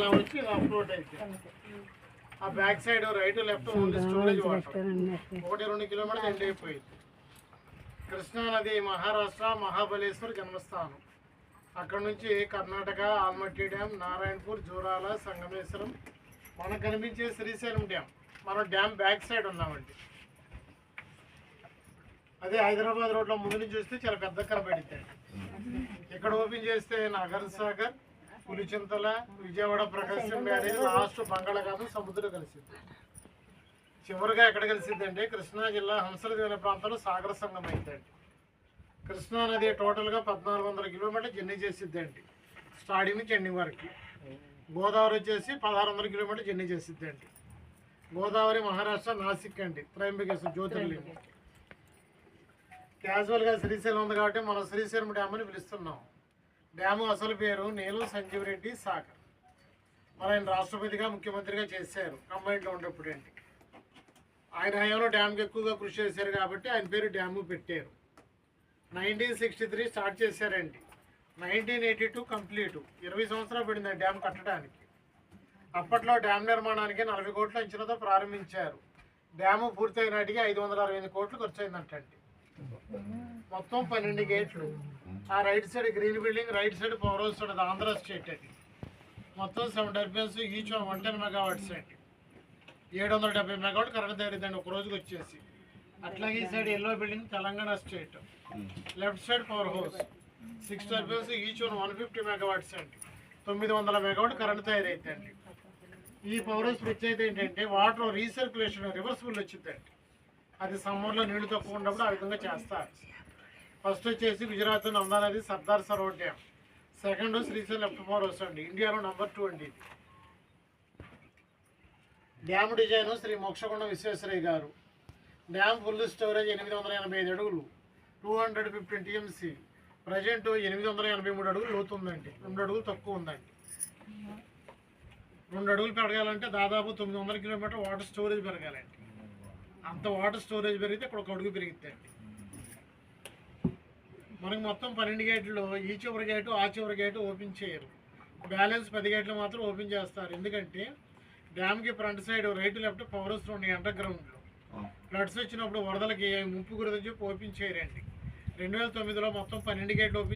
వచ్చి అప్లోడ్ అయితే ఆ back side right left only storage water 1-2 కిలోమీటర్లు ఎండ్ అయిపోయింది. కృష్ణా నది మహారాష్ట్ర మహాబలేశ్వర్ జన్మస్థానం. అక్కడ నుంచి కర్ణాటక ఆల్మట్టి డ్యామ్, నారాయణపూర్, జోరాల, సంగమేశ్వరం, మనకు కనిపించే శ్రీశైలం డ్యామ్. మనం డ్యామ్ బ్యాక్ సైడ్ ఉన్నామండి. అదే హైదరాబాద్ రోడ్లో ముందు నుంచి చూస్తే చాలా పెద్ద కనబడింది. ఇక్కడ ఓపెన్ చేస్తే నాగర్ సాగర్, పులిచింతల, విజయవాడ ప్రకాశం బ్యారేజ్, లాస్ట్ బంగాళాఖాతం సముద్రం కలిసింది. చివరిగా ఎక్కడ కలిసింది అంటే కృష్ణా జిల్లా హంసల దీవెన ప్రాంతంలో సాగర సంగం అయిందండి. కృష్ణా నది టోటల్గా 1400 కిలోమీటర్లు జర్నీ చేసిద్దండి, స్టార్టింగ్ నుంచి ఎండింగ్ వరకు. గోదావరి వచ్చేసి 1600 కిలోమీటర్లు జర్నీ చేసిద్దండి. గోదావరి మహారాష్ట్ర నాసిక్ అండి, త్రయంబకేశ్వరం జ్యోతిర్లింగం. క్యాజువల్గా శ్రీశైలం ఉంది కాబట్టి మనం శ్రీశైలం డ్యామ్ అని పిలుస్తున్నాం. డ్యాము అసలు పేరు నీలం సంజీవ్ రెడ్డి సాగర్. మరి ఆయన రాష్ట్రపతిగా ముఖ్యమంత్రిగా చేశారు కంబైన్లో ఉండేప్పుడు అండి. ఆయన హయాంలో డ్యామ్కి ఎక్కువగా కృషి చేశారు కాబట్టి ఆయన పేరు డ్యాము పెట్టారు. 1963 స్టార్ట్ చేశారండి, 1982 కంప్లీట్. 20 సంవత్సరాలు పడింది డ్యామ్ కట్టడానికి. అప్పట్లో డ్యామ్ నిర్మాణానికి 40 కోట్ల అంచనాతో ప్రారంభించారు. డ్యాము పూర్తయిన నాటికి 568 కోట్లు ఖర్చు అయిందంటండి. మొత్తం 12 గేట్లు. ఆ right side green building, right side power house ఉంటుంది, ఆంధ్ర స్టేట్ అది. మొత్తం 7 టర్బైన్స్, ఈచ్ 110 మెగావాట్స్ అండి. 770 మెగావాట్ కరెంట్ తయారైందండి ఒక రోజుకి వచ్చేసి. అట్లాగే ఈ side yellow building Telangana state. Left side power house, 6 turbines, each 150 megawatts అండి. 900 మెగావాట్ కరెంట్ తయారైందండి. ఈ పవర్ హౌస్ ప్రత్యేకత ఏంటంటే వాటర్ రీసర్క్యులేషన్ రివర్సిబుల్ వచ్చిందండి. అది సమ్మర్లో నీళ్లు తక్కువ ఉన్నప్పుడు ఆ విధంగా చేస్తారు. ఫస్ట్ వచ్చేసి గుజరాత్ నందా నది Sardar Sarovar dam. Second Srisailam left power house అండి, ఇండియాలో నెంబర్ 2 అండి. డ్యామ్ డిజైన్ శ్రీ మోక్షగుండం విశ్వేశ్వరయ్య గారు. డ్యామ్ ఫుల్ స్టోరేజ్ 885 అడుగులు, 215 TMC. ప్రజెంట్ 883 అడుగులు లోతుందండి, 2 అడుగులు తక్కువ ఉందండి. 2 అడుగులు పెరగాలంటే దాదాపు 900 కిలోమీటర్ వాటర్ స్టోరేజ్ పెరగాలండి. అంత వాటర్ స్టోరేజ్ పెరిగితే ఇక్కడ 1 అడుగు పెరుగుతాయండి. మనకి మొత్తం 12 గేట్లు, ఈ చివరి గేటు ఆ చివరి గేటు ఓపెన్ చేయరు. బ్యాలెన్స్ 10 గేట్లు మాత్రం ఓపెన్ చేస్తారు. ఎందుకంటే డ్యామ్కి front side right left power house ఉన్నాయి అండర్ గ్రౌండ్లో. ఫ్లడ్స్ వచ్చినప్పుడు వరదలకి ముప్పు గురించి ఓపెన్ చేయరండి. 2009లో మొత్తం 12 గేట్లు ఓపెన్